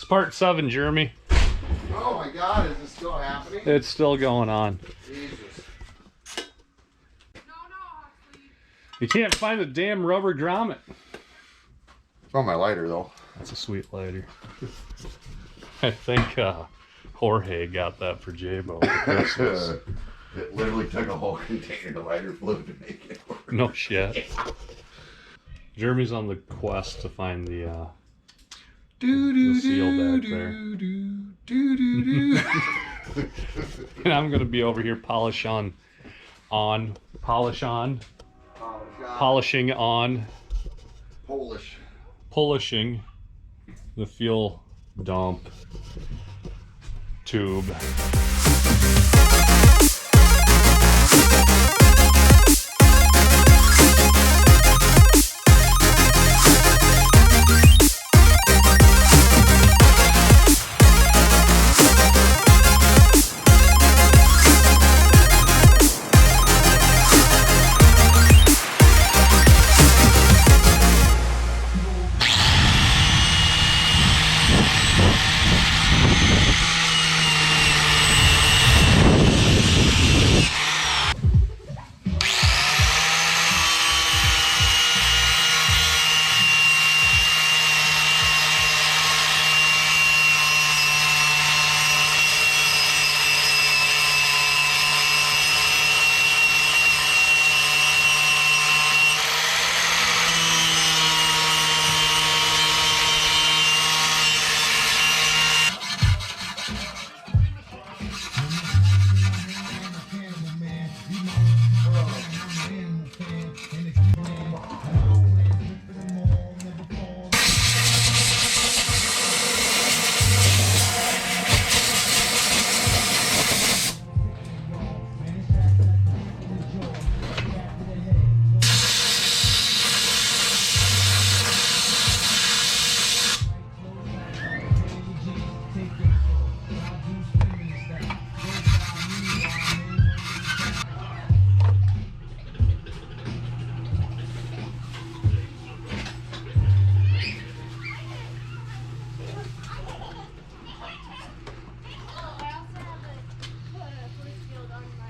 part 7, Jeremy. Oh my God, is this still happening? It's still going on. Jesus. You can't find the damn rubber grommet. It's on my lighter though. That's a sweet lighter. I think Jorge got that for J-Bo for Christmas. It literally took a whole container of lighter fluid to make it work. No shit. Jeremy's on the quest to find the seal back there. And I'm gonna be over here polishing on polishing the fuel dump tube.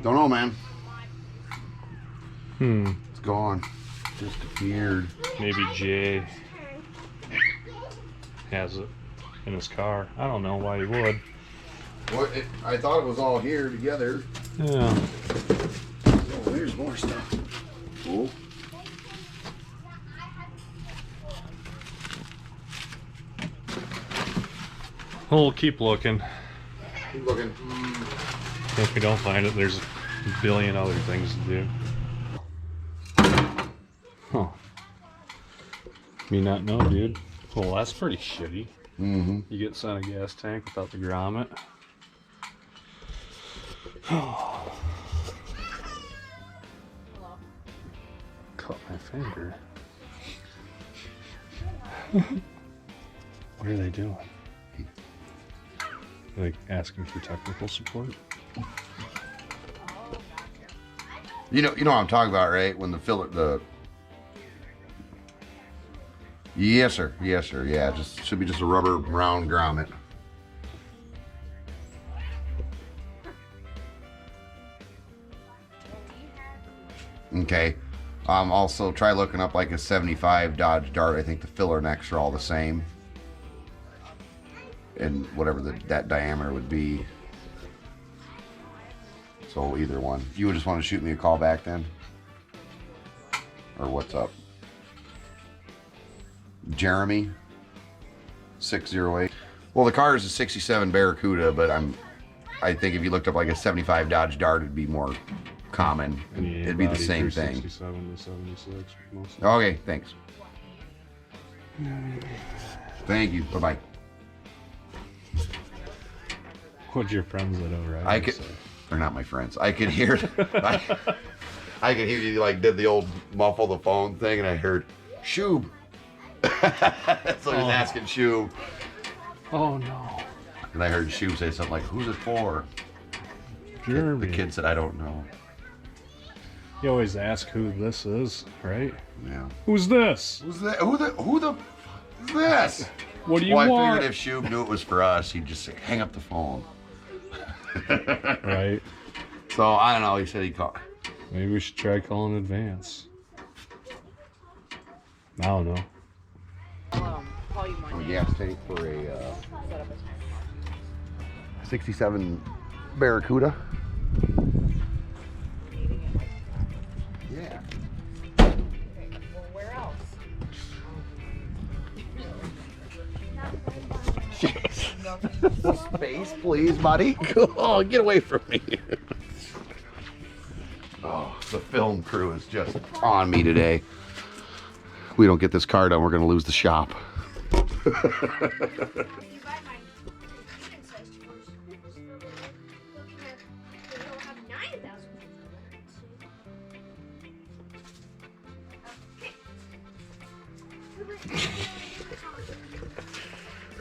Don't know, man. It's gone. Disappeared. Maybe Jay has it in his car. I don't know why he would. What? I thought it was all here together. Yeah. Oh, there's more stuff. Cool. We'll keep looking. Keep looking. If we don't find it, there's a billion other things to do. Huh. Me not know, dude. Well, that's pretty shitty. Mm-hmm. You get sent a gas tank without the grommet. Cut my finger. What are they doing? Like asking for technical support? You know what I'm talking about, right? When the yes sir, yeah, just should be just a rubber round grommet. Okay. Also try looking up like a 75 Dodge Dart. I think the filler necks are all the same, and whatever that diameter would be. So either one. You would just want to shoot me a call back then? Or what's up? Jeremy 608. Well, the car is a 67 Barracuda, but I think if you looked up like a 75 Dodge Dart, it'd be more common. It'd be the same thing. 67 to 76 mostly. Okay, thanks. Thank you. Bye-bye. What'd your friends that over? I could. They're not my friends. I could hear. I could hear you like did the old muffle the phone thing, and I heard Shoob. So I was asking Shoob. Oh no. And I heard Shoob say something like, "Who's it for?" Jeremy. The kid said, "I don't know." You always ask who this is, right? Yeah. Who's this? Who's that? Who the? Who's this? What do you Well, I want? figured if Shub knew it was for us, he'd just say, hang up the phone. Right. So, I don't know. He said he'd call. Maybe we should try calling in advance. I don't know. Call you A Monday. gas tank for a Set up a time. 67 Barracuda. Yeah. Okay, well, where else? Space, please, buddy. Oh, get away from me. Oh, the film crew is just on me today. We don't get this car done, we're going to lose the shop.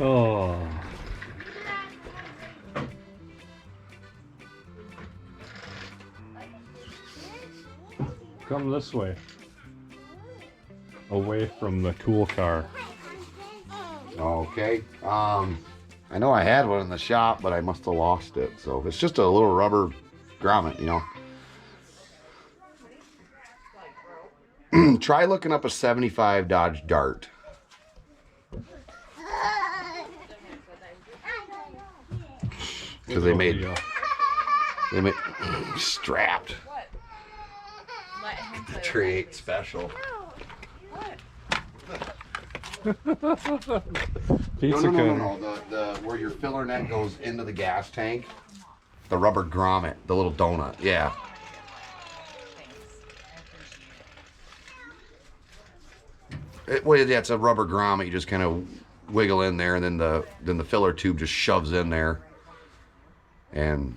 Oh. Come this way. Away from the cool car. Okay. I know I had one in the shop, but I must have lost it. So it's just a little rubber grommet, you know. Try looking up a 75 Dodge Dart. Because they made strapped. What? Let him play The with Tree it, 8 please. special. What? Pizza No. The where your filler net goes into the gas tank. The rubber grommet, the little donut. Yeah. Thanks. I appreciate Well, yeah, it's a rubber grommet. You just kind of wiggle in there, and then the filler tube just shoves in there. And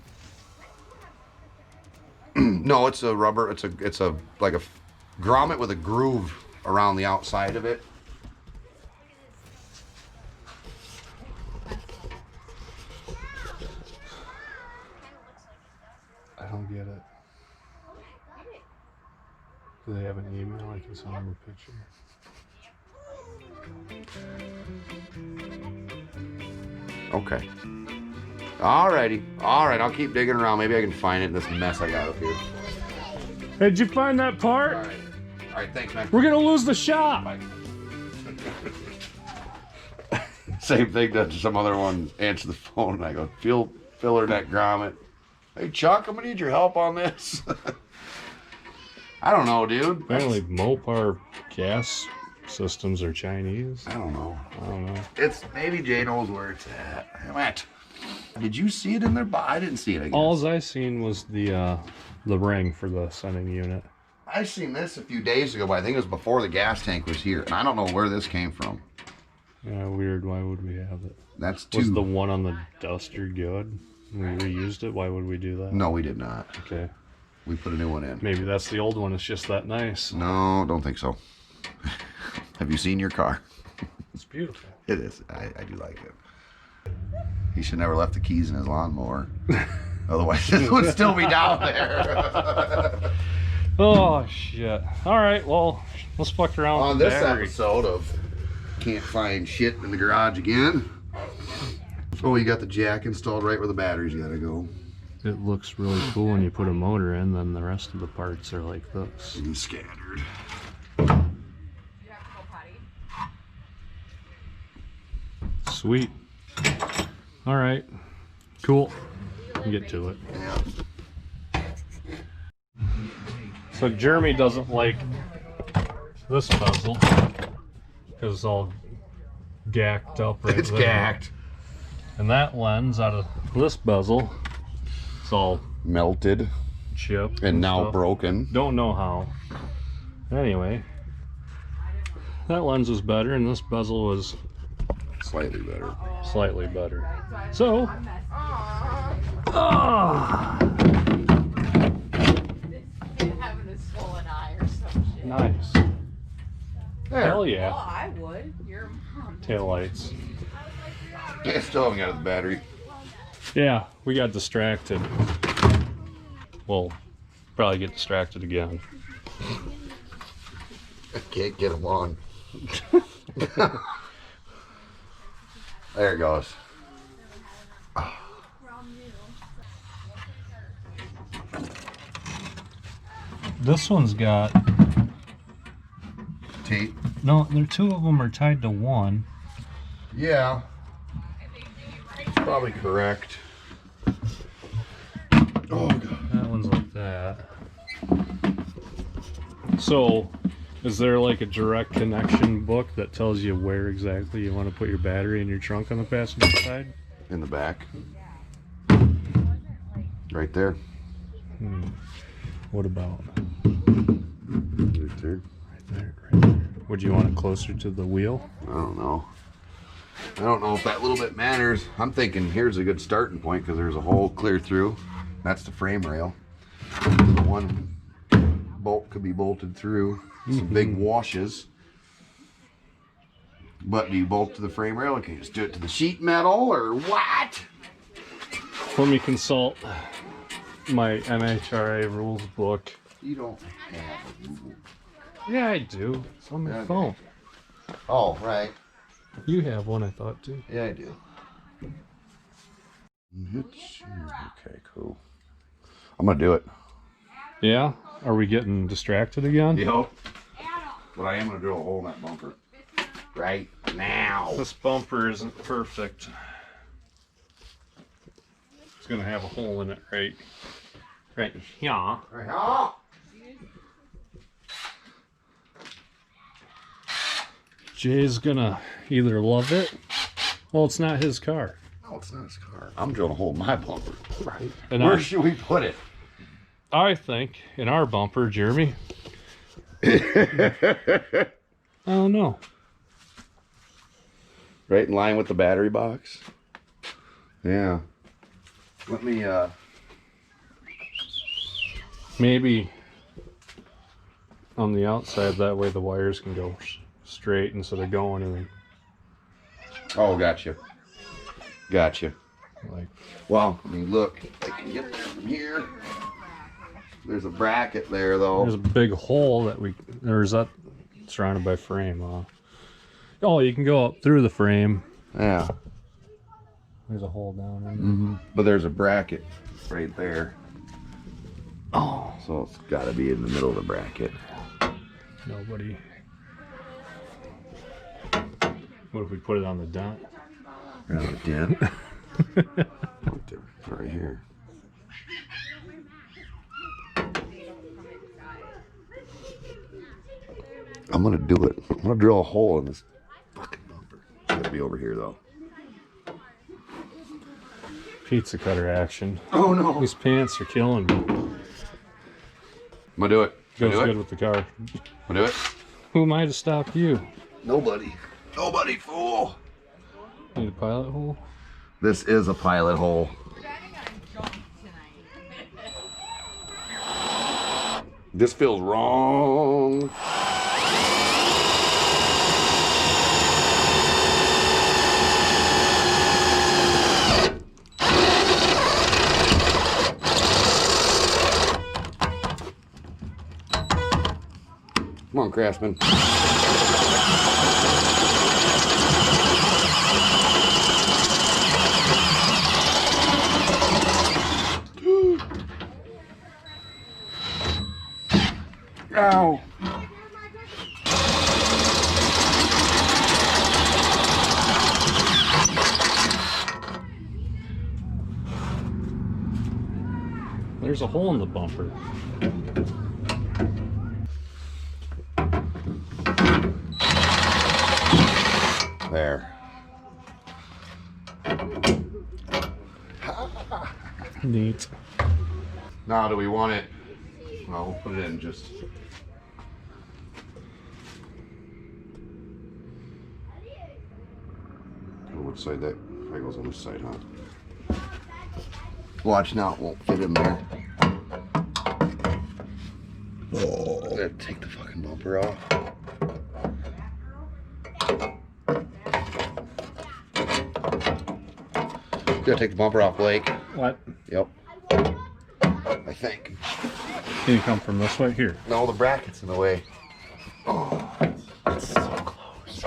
no, it's a rubber. It's a like a grommet with a groove around the outside of it. I don't get it. Do they have an email I can send them a picture? Okay. Alrighty. Alright, I'll keep digging around. Maybe I can find it in this mess I got up here. Hey, did you find that part? Alright. Alright, thanks, man. We're gonna lose the shop. Bye. Same thing that some other one answered the phone and I go, filler net grommet. Hey Chuck, I'm gonna need your help on this. I don't know, dude. Apparently, Mopar gas systems are Chinese. I don't know. I don't know. It's maybe Jay knows where it's at. Damn it. Did you see it in there? I didn't see it. I guess. All I seen was the ring for the sending unit. I seen this a few days ago, but I think it was before the gas tank was here, and I don't know where this came from. Yeah, weird. Why would we have it? That's Was two. the one on the Duster good? We reused it. Why would we do that? No, we did not. Okay. We put a new one in. Maybe that's the old one. It's just that nice. No, don't think so. Have you seen your car? It's beautiful. It is. I do like it. He should never left the keys in his lawnmower. Otherwise, it would still be down there. Oh shit! All right, well, let's fuck around On with the this battery. episode of Can't Find Shit in the Garage Again. Oh, you got the jack installed right where the battery's gotta go. It looks really cool when you put a motor in. Then the rest of the parts are like this. And scattered. You have to go potty. Sweet. All right. Cool. Get to it. Yeah. So Jeremy doesn't like this bezel because it's all gacked up right It's there. gacked. And that lens out of this bezel, it's all Melted chipped and now stuff. broken. Don't know how. Anyway, that lens was better and this bezel was Slightly better. slightly better. So, Having a swollen eye or some shit. nice. There. Hell Well, yeah. I would. Your mom. Taillights. I still haven't got his battery. Yeah, we got distracted. We'll probably get distracted again. I can't get him on. There it goes. This one's got Tape. no. There, two of them are tied to one. Yeah. Probably correct. Oh god. That one's like that. So, is there like a direct connection book that tells you where exactly you want to put your battery in your trunk on the passenger side? In the back. Right there. What about Right there. right there? Right there. Would you want it closer to the wheel? I don't know. I don't know if that little bit matters. I'm thinking here's a good starting point because there's a hole clear through. That's the frame rail. The one bolt could be bolted through. Some big washes. But do you bolt to the frame rail or can you just do it to the sheet metal or what? Let me consult my NHRA rules book. You don't have a Google. Yeah, I do. It's on my Okay. phone. Oh, right. You have one, I thought, too. Yeah, I do. Okay, cool. I'm gonna do it. Yeah? Are we getting distracted again? Yep. But I am gonna drill a hole in that bumper. Right now. This bumper isn't perfect. It's gonna have a hole in it right here. Right now. Jay's gonna either love it. Well, it's not his car. No, it's not his car. I'm drilling a hole in my bumper. Right. And Where should we put it? I think in our bumper, Jeremy. I don't know. Right in line with the battery box. Yeah. Let me Maybe on the outside, that way the wires can go straight instead of going in Oh, gotcha. Gotcha. like. Well, I mean, look, I can get there from here. There's a bracket there, though. There's a big hole that or is that surrounded by frame? Oh, you can go up through the frame. Yeah. There's a hole down in there. Mm-hmm. But there's a bracket right there. Oh, So it's got to be in the middle of the bracket. nobody. What if we put it on the dent? Right on the dent. Right here. I'm gonna do it. I'm gonna drill a hole in this fucking bumper. It's gotta be over here though. Pizza cutter action. Oh no! These pants are killing me. I'm gonna do it. Goes do good it. with the car. I'm gonna do it. Who am I to stop you? Nobody. Nobody, fool. Need a pilot hole? This is a pilot hole. This feels wrong. Come on, Craftsman. Ow. There's a hole in the bumper. There. Neat. Now, do we want it? Well, we'll put it in just. On which side that probably goes on this side, huh? Watch now, it won't fit in there. Oh, gotta take the fucking bumper off. Gotta take the bumper off, Blake. What? Yep. I think. Can you come from this way? Here. No, the bracket's in the way. Oh, it's so close.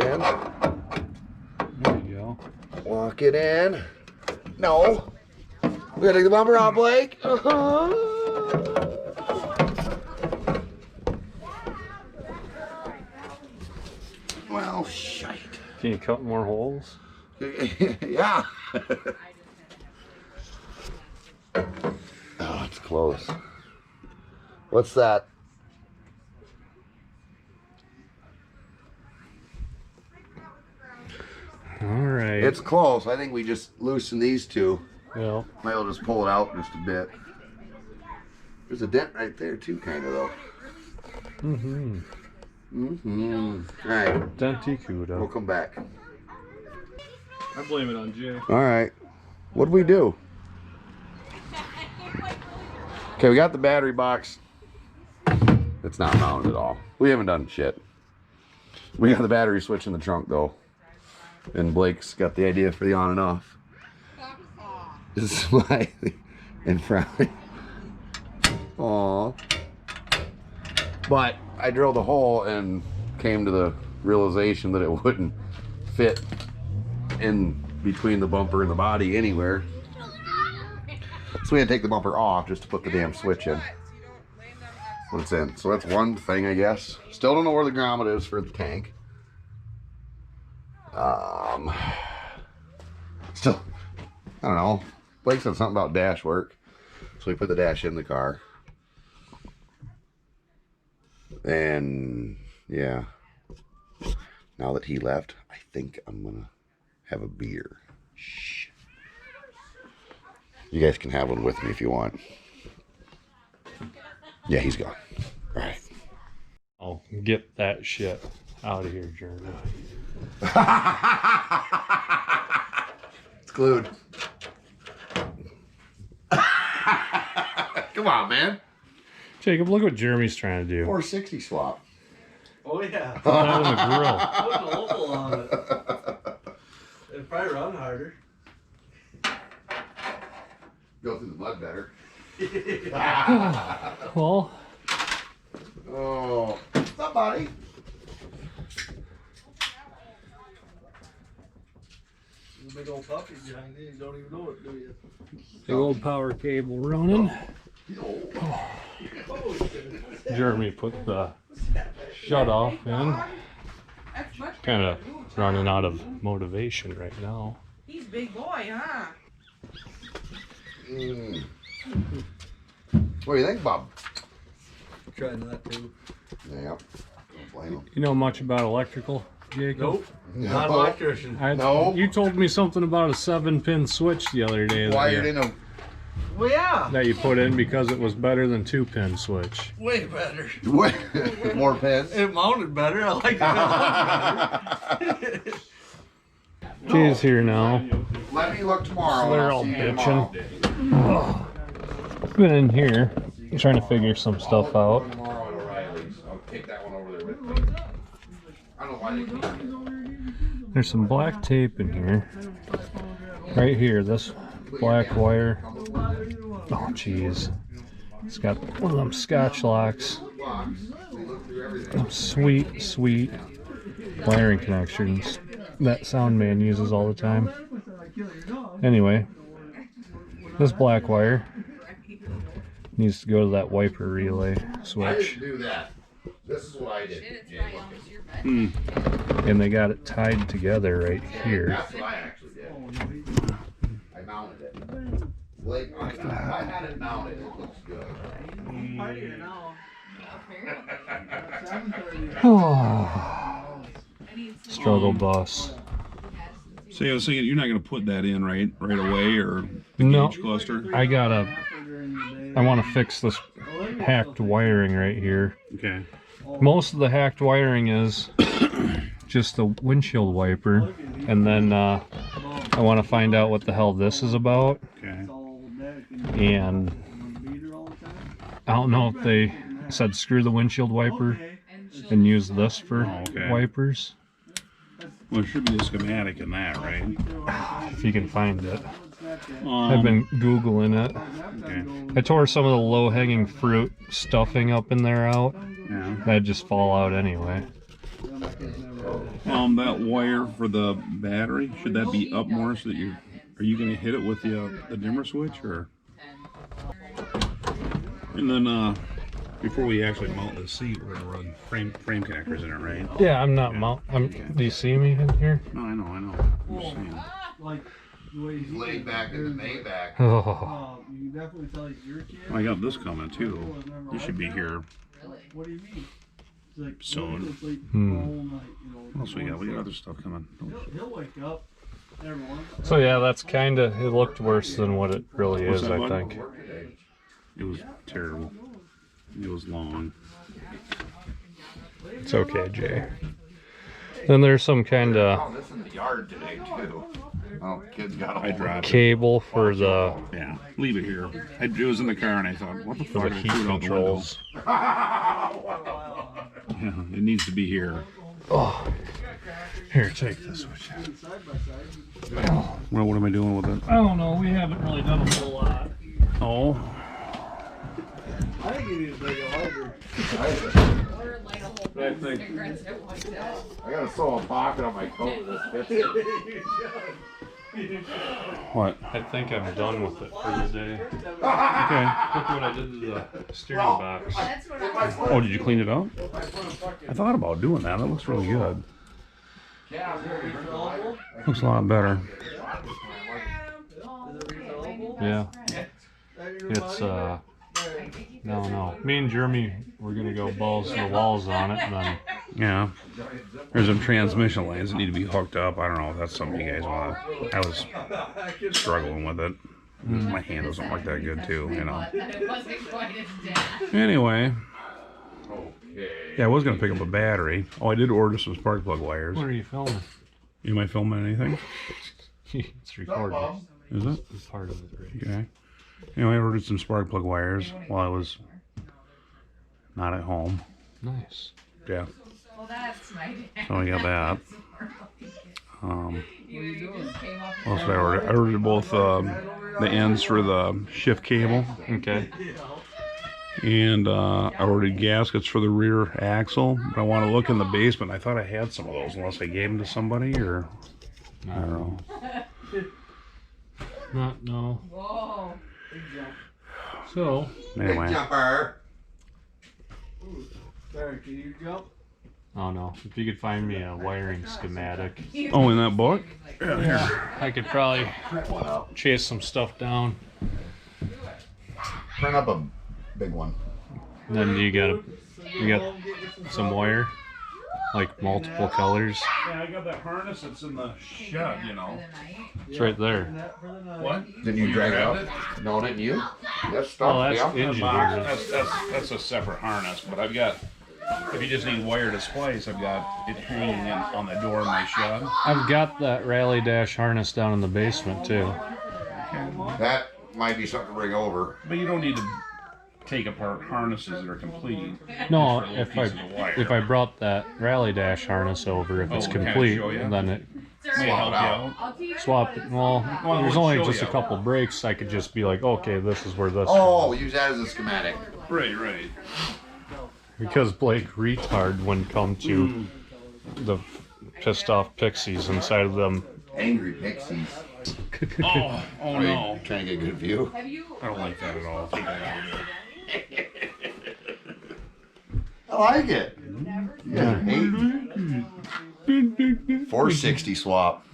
in. There you go. Walk it in. No. We gotta take the bumper off, Blake. Well, shite. Can you cut more holes? Yeah. Oh, it's close. What's that? All right. It's close. I think we just loosen these two. Yeah. Might as well just pull it out just a bit. There's a dent right there too, kind of though. Mm-hmm. Mm-hmm. All right. Denticuda. We'll come back. I blame it on Jay. All right. What'd we do? Okay, we got the battery box. It's not mounted at all. We haven't done shit. We got the battery switch in the trunk though. And Blake's got the idea for the on and off. Slightly in front. Aww. But I drilled a hole and came to the realization that it wouldn't fit in between the bumper and the body anywhere. So we had to take the bumper off just to put the damn switch in. What it's in. So that's one thing, I guess. Still don't know where the grommet is for the tank. Still, I don't know. Blake said something about dash work. So we put the dash in the car. And yeah. Now that he left, I think I'm gonna have a beer. Shh. You guys can have one with me if you want. Yeah, he's gone. All right. Oh, get that shit out of here, Jeremy. It's glued. Come on, man. Jacob, look what Jeremy's trying to do. 460 swap. Oh yeah. Put that in the grill. Put an oval on it. It'd probably run harder. Go through the mud better. Well, Oh, what's up, buddy? There's a big old puppy behind you. You don't even know it, do you? big old power cable running. Jeremy put the shut off in. Kind of running out of motivation right now. He's a big boy, huh? What do you think, Bob? Try not to. Yeah. Don't blame him. You know much about electrical, Jacob? Nope. No. Not an electrician. No. You told me something about a 7-pin switch the other day Wired in a Well, yeah. that you put in because it was better than 2-pin switch. Way better. more pins. It mounted better. I like it. Jay's here now. Let me look tomorrow. So they're and I'll all see you bitching. tomorrow. Been in here trying to figure some stuff out. Tomorrow at O'Reilly's. I'll take that one over there with me. I don't know why they keep it. There's some black tape in here. Right here, this black wire. Oh, jeez. It's got one of them Scotch locks. Them sweet, sweet wiring connections that sound man uses all the time. Anyway, this black wire needs to go to that wiper relay I switch. didn't do that. This is what I did. Jay, look at it. And they got it tied together right here. That's what I actually did. I mounted it. Blake, I had it mounted. It looks good. Struggle bus. So I was thinking you're not going to put that in right away, or the No. gauge cluster. I want to fix this hacked wiring right here. Okay. Most of the hacked wiring is just the windshield wiper, and then I want to find out what the hell this is about. Okay. And I don't know if they said screw the windshield wiper and use this for Okay. wipers. Well, there should be a schematic in that, right? If you can find it. I've been Googling it. Okay. I tore some of the low-hanging fruit stuffing up in there out. Yeah. That'd just fall out anyway. That wire for the battery, should that be up more so that are you going to hit it with the dimmer switch or? And then before we actually mount the seat, we're gonna run frame connectors in it, right? Yeah, I'm not do you see me in here? No, I know. I'm just saying. Like the way He's laid back in the Maybach. Oh, you can definitely tell your kid. I got this coming too. This should be here What do you mean? It's like soon. It's like, What else we got? We got other stuff coming. He'll wake up. Everyone. so yeah, that's kind of, it looked worse than what it really What's is, that, I bud? think. It was terrible. It was long. It's okay, Jay. Then there's some kind of Oh, this in the yard today too. Oh, kids got I dropped it. cable for the Yeah, leave it here. It was in the car and I thought, what the fuck? I heat threw it out the window. controls. Yeah, it needs to be here. Oh, here, take this switch. Well, what am I doing with it? I don't know. We haven't really done a whole lot. Oh, I think you need to make a lighter. Or light a whole I bunch of think- cigarettes at one time. I gotta sew a pocket on my coat with this bitch. what? I think I'm done with it for the day. Okay. Look what I did to the steering box. That's what I was Oh, did you clean it up? I thought about doing that. It looks really good. Looks a lot better. Yeah. It's no. Me and Jeremy, we're gonna go balls to the walls on it, and then Yeah. There's some transmission lines that need to be hooked up. I don't know if that's something you guys want. I was struggling with it. My hand doesn't work that good too, you know. It wasn't quite as bad. Anyway. Yeah, I was gonna pick up a battery. Oh, I did order some spark plug wires. what are you filming? Am I filming anything? It's recording. Is it? It's part of it, right? Okay. Anyway, I ordered some spark plug wires while I was not at home. Nice. Yeah. Well, that's my dad. So I got that. You just came up What else did I order? I ordered both the ends for the shift cable. Okay. And I ordered gaskets for the rear axle. But I want to look in the basement. I thought I had some of those, unless I gave them to somebody or I don't know. No. Whoa. So Anyway, Jumper. Barry, can you jump? oh no. If you could find me a wiring schematic, oh, in that book? I could probably chase some stuff down. Print up a big one. Then you got some wire, like multiple colors. Yeah, I got that harness that's in the shed, you know. It's right there. That for the night. What? Didn't you drag it up? No, didn't you? That's stuff. Oh, that's yeah. engine Box. gears. That's a separate harness, but I've got, if you just need wire to splice, I've got it hanging on the door of my shed. I've got that rally dash harness down in the basement too. That might be something to bring over. But you don't need to take apart harnesses that are complete. No, Just for a if little piece of wire. I brought that rally dash harness over, if it's Oh, can I complete, show you? then it May help you out. swap it. Well, Well, there's I'll only show just a you. couple breaks. I could just be like, okay, this is where this. Oh, use that as a schematic. Right. Because Blake retard wouldn't come to the pissed off pixies inside of them. Angry pixies. Oh no. Trying to get a good view. Have you? I don't like that at all. Take that out. I like it. Yeah. 460 swap.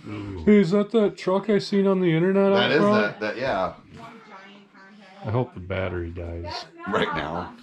Hey, is that truck I seen on the internet? That out is front? that yeah. I hope the battery dies. Right now.